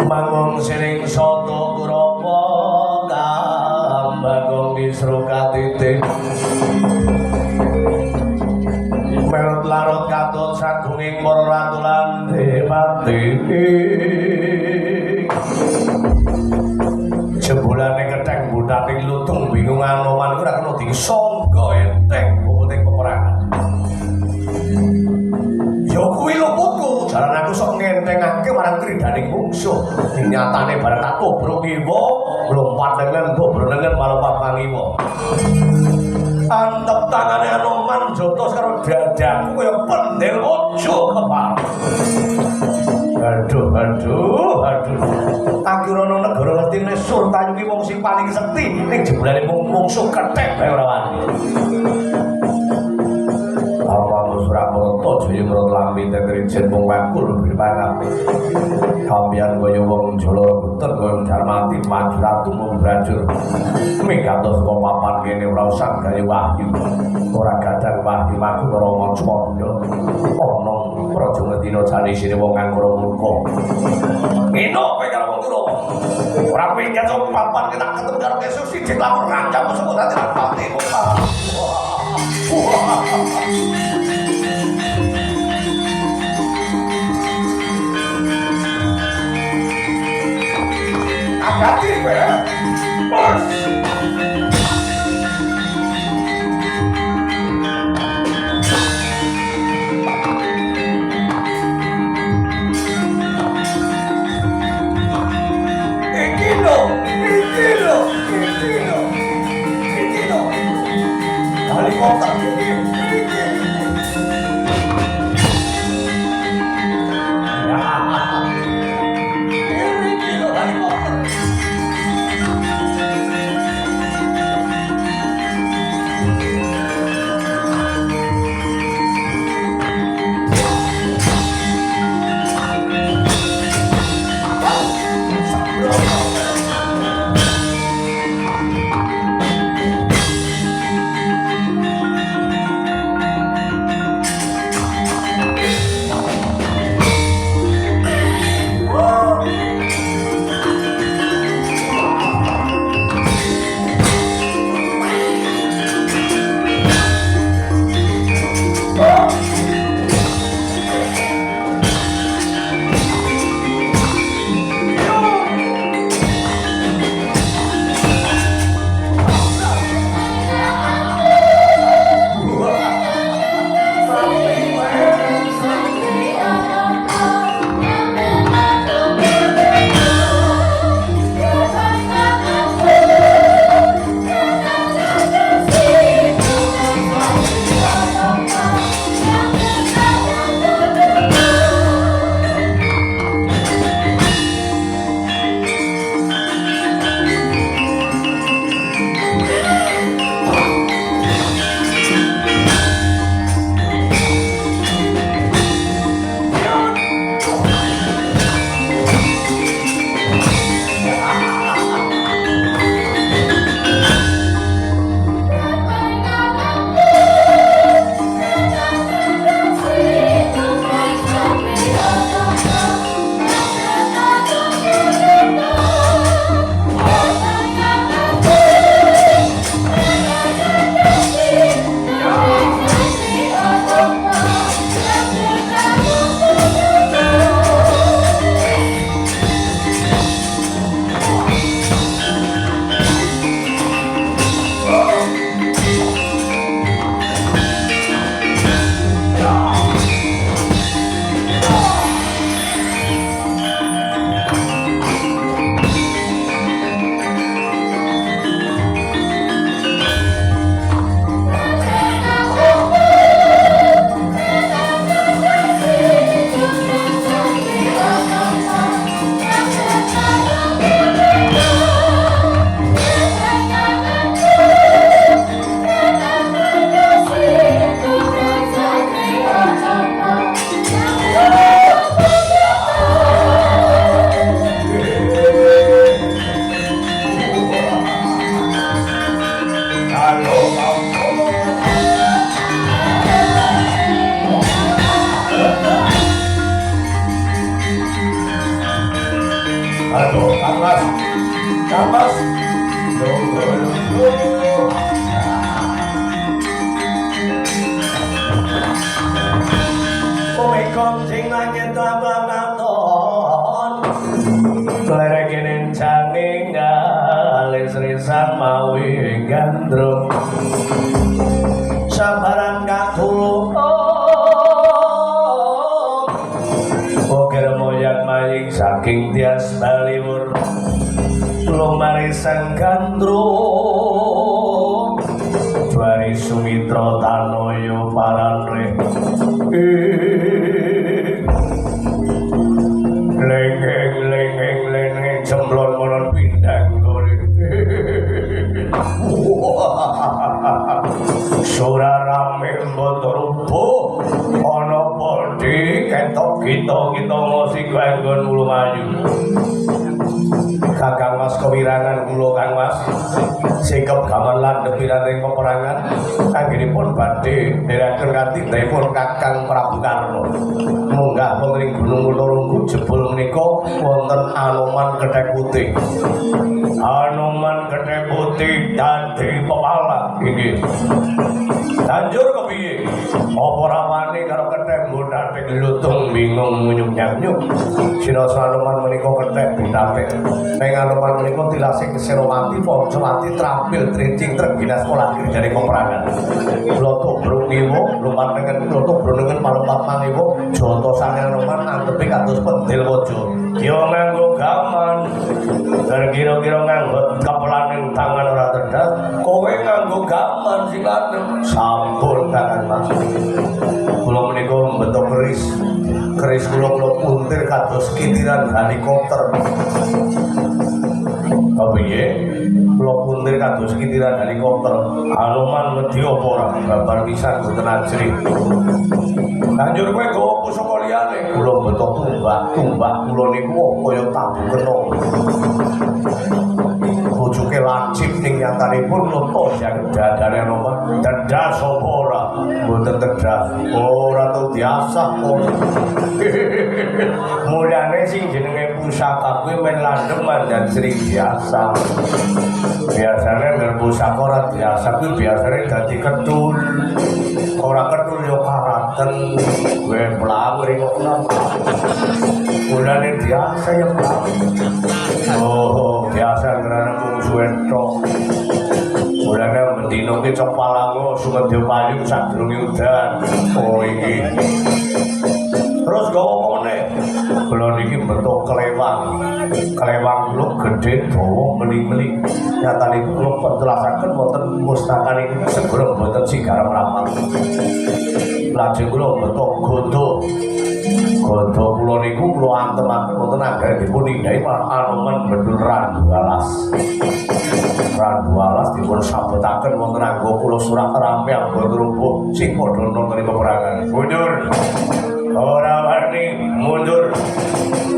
Manggung siring soto Kurawa kambang isro katite merut larut katut sagunging para ratu lan dewati jebulane kethek butating lutung bingung anoman ora kena disangka enteng pokoke peperangan yo kuwi luputku jaran aku sok ngentengake marang kridaning mungsuh nyatane bareng tak tobrok kiwa lompat dengan tobrok dengan malompat pangiwa antep tangane anoman jotos karo dadaku kaya pendel ojo kepal aduh akhirana negara mesti nesur tayuki wong sing paling sekti ning jebulane mungsuh kethek bae ora wani Surakarta Jaya Mrata Lampi Tetrijen wong wakul berpangapi kambiyan kaya wong Jala Kuter kaya Darmati maju ratu mung brajur migatos saka papan kene ora usah gawe wahyu ora gadhang wahyu maku Rama Candha ana praja ngendina janisine wong angkara murka ngeno kowe karo wong loro ora pindah saka papan kita ketemu karo Yesus siji lamun rancang sebut dadi pati hati kowe ya. Bos. Iki lho. Helikopter iki. Kamas. Omikon sing langit abang aton. Klerekenen janging alis risan mawi gandrung. Sabaran katulung. Oker moyak maying saking tias baliwur. Lumarisan gandrung. Dwari Sumitra Tanoyo paranre. Lengeng jemblon monon pindang gori. Sura rame mbotorupo ana podi ketok kita ngosi kanggon mulu maju. Kakang Mas kewirangan kula Kang Mas sikep gaman landhep piranting peperangan anggenipun badhe ndherekaken kanthi dipun Kakang Prabu Karna munggah wonten ing Gunung Kulurunggu jebul menika wonten Anoman Kethek Putih. Anoman Kethek Putih dadi pepala inggih. Banjur kepiye? Apa rawani karo kethek mbodhate lutung bingung nyunyuk-nyuk. Sira Anoman menika kethek bidhate. Ning Anoman menika tilasih Serawati Pancawati trampil trincing treginas sekolah dari peperangan. Kula tobruk niwa lumantengen kula tobruk nengen palumpat mangiwa jata sang Anoman antepi kados pendil waja. Yo nganggo gaman. Kira-kira nganggo kepelaning tangan ora tedhas, kowe nganggo gaman sing landhep. Sampun Kakang Mas. Kula menika mbeto keris kula puntir kados kintiran helikopter. Kepiye? Kula puntir kados kintiran helikopter. Anoman wedi apa ora? Babar pisan boten ajri. Banjur kowe nggawa pusaka liyane. Kula mbeto tumbak kula niku kaya tabu kena. Bojoke lancip ning nyatanipun nopo yang dadane Anoman. Dedah sapa ora? Mboten dedah. Ora tau diasah kok. Mulane sing jenenge pusaka kuwi men landhep mandan sri biasa. Biasane ngger pusaka ora biasa kuwi biasane dadi ketul. Ora ketul yo karaten. Kowe mlaku kok. Mulane biasa ya Pak. Oh, biasa ngerana mungsuhen tok. Mulane mendino ki cepalango sumedya payu sadurunge udan. Oh iki. Terus gawa meneh. Kula niki beto kelewang. Kelewang kula gedhe dawa meli-meli. Nyatane kula penjelasaken wonten mustakan iki segera mboten sigaram rapat. Lajeng kula beto godo. Godo kula niku kula antem-antem wonten anggenipun nindhahi Anoman Bedul Randu Alas. Randu Alas dipun sabetaken wonten angga kula surat rampe ambon rumput sing padha nonton peperangan. Mundur. Ora wani mundur.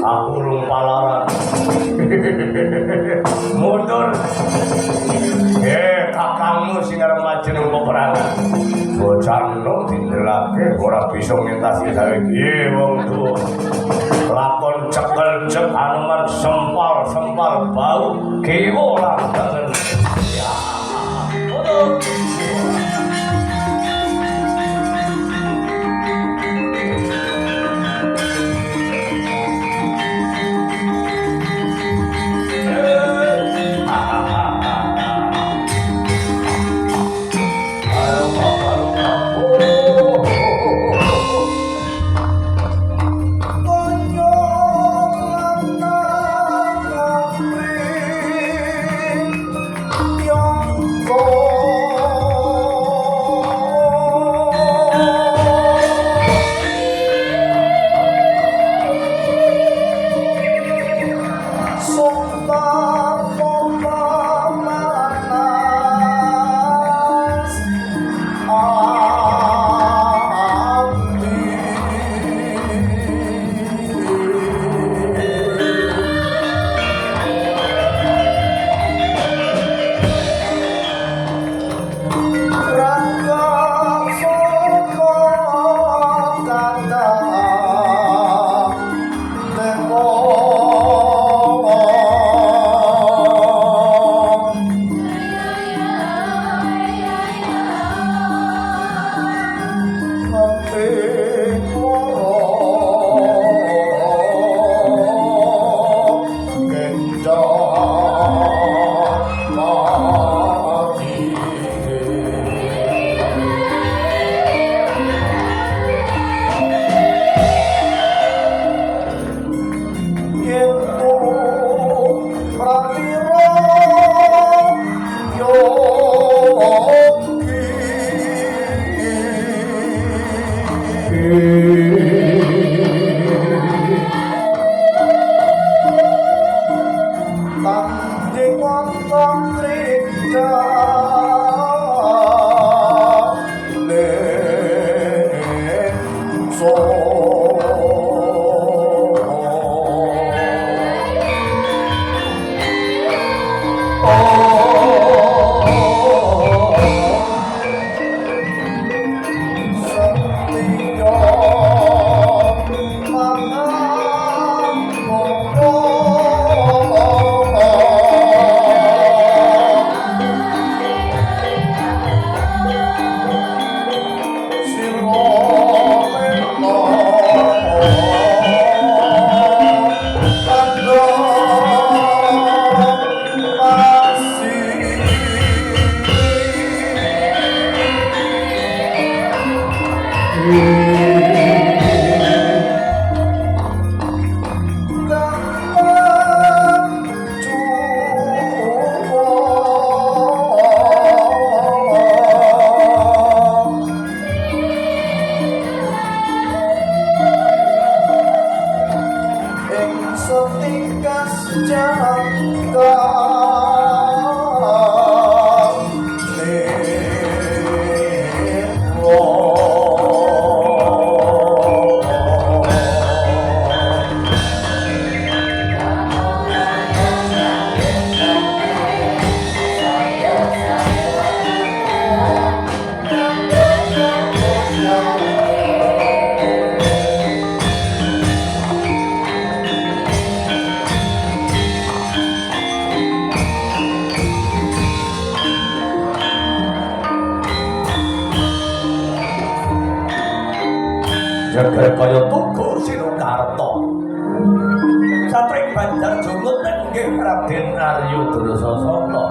Aku urung palaran. Mundur. Kakangmu sing arep maju nang peperangan. Bocah nom dindelake ora bisa ngentasi gawe piye wong tuwa. Lakon cekel cek Anoman sempal bau kiwa landangan. Ya. Mundur. jagar kaya tugu Sinokarta satring banjar jungut nenggih Raden Arya Drasasana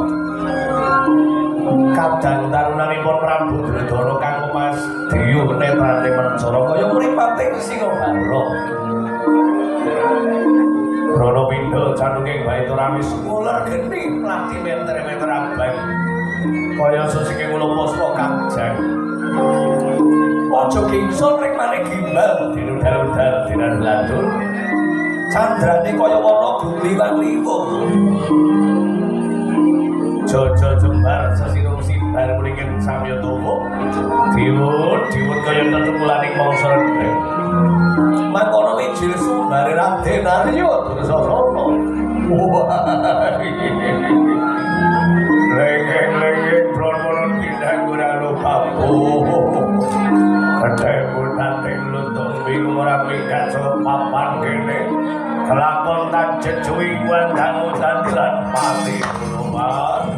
kadang tarunanipun Prabu Duryudana kang pas diyu netrane Mansara kaya mripating Singaharra Pranapindha canunging Baitaramis ular geni lati meter-meter abang kaya sesinging ula puspa kanjeng Ojo kingsul ring maneh gimbal dinudal-udal dinadul-adul candrane kaya wana guliwang liwung Jojo jembar sesirung simbar mlingin samya tuwuh diwun kaya tetungulaning mangsa rendheng mangkono wijil sumbare Raden Arya Drasasana lengeng-lengeng pron-pron pindah ora lupa Kedai tanting lutung bingung ora minggat papan kene kelakon tak jejuwi wandang udan lan pati kuloman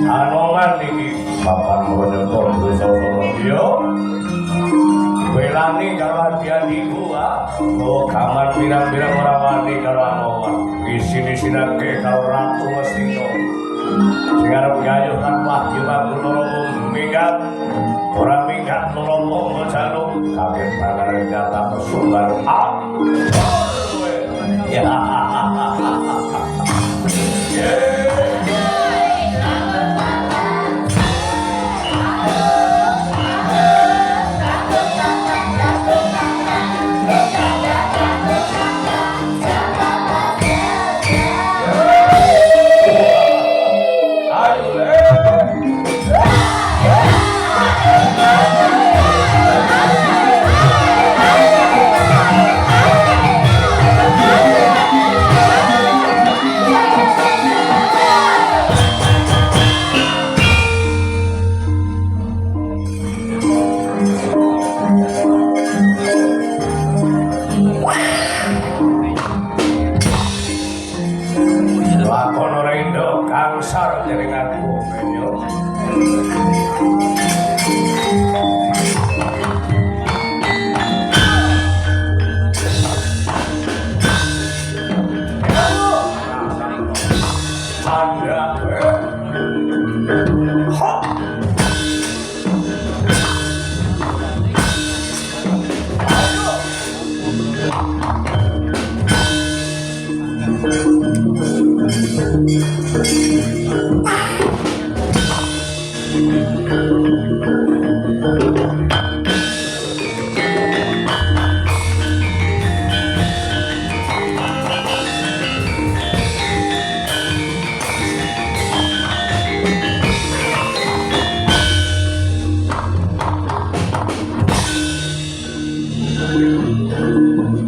Anoman iki papan Branyata Drasasana welani karo hadiah iku gaman pirang-pirang ora wani karo Anoman isin-isinake karo Ratu Mestina sing arep gayuh kan wahyu Pangunara minggat ora minggat Nalapa jaluk kaget pangaran nyata sumbar ya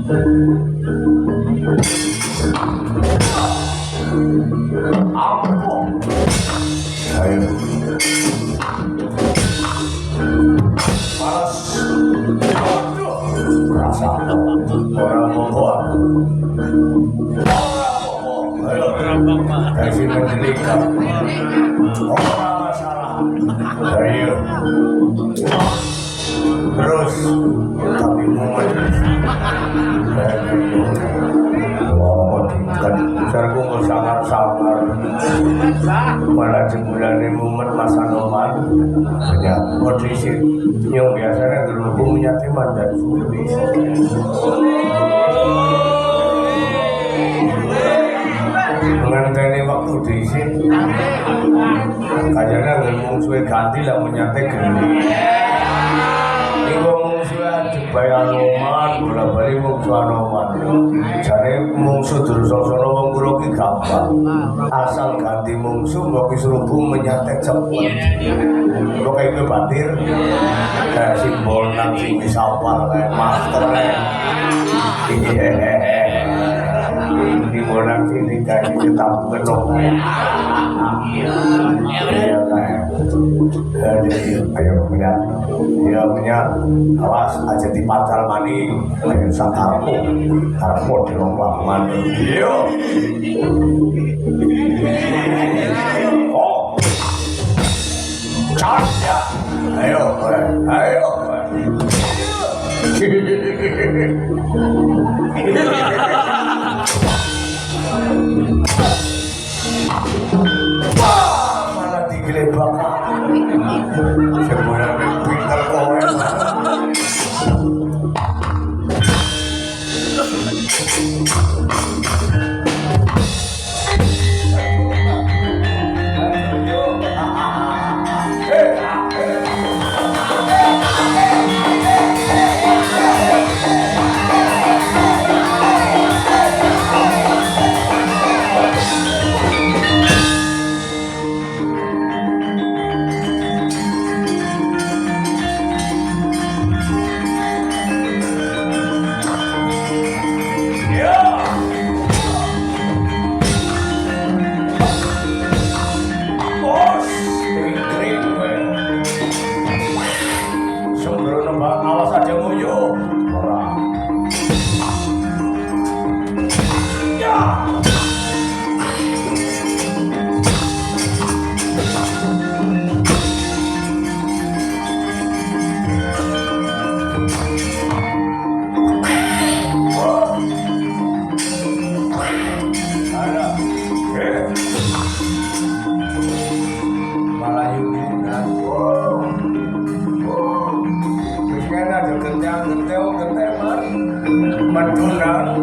Ampun. Ayo. Malas. Aduh. Rasa Orang bobo. Ayo. Kasih mendelika. Orang masalah. Ayo. Terus. Tapi mumet. Kan sergu sangar-sangar malah jembulannya mumet masa noman banyak kondisi yang biasanya gerubung nyatiman dan sulis menganteni waktu diisi kayaknya gerubung suwe ganti lah menyate gerubung ini ngomong suwe jebaya noman bola-bali mungsu anoman jadi mungsu Dursasana wong kula ki gampang asal ganti mungsu mbok serubung menyantet cepet kok kayak gue batir simbol nang sing bisa apal master di monang sini kayak tetap penuh iya kayak ayo punya awas aja di pacar mani lain sakarmu karmu di lomba mani iya oh cat ya ayo wah mana tinggi bakal sebenarnya pintar kowe Maduna,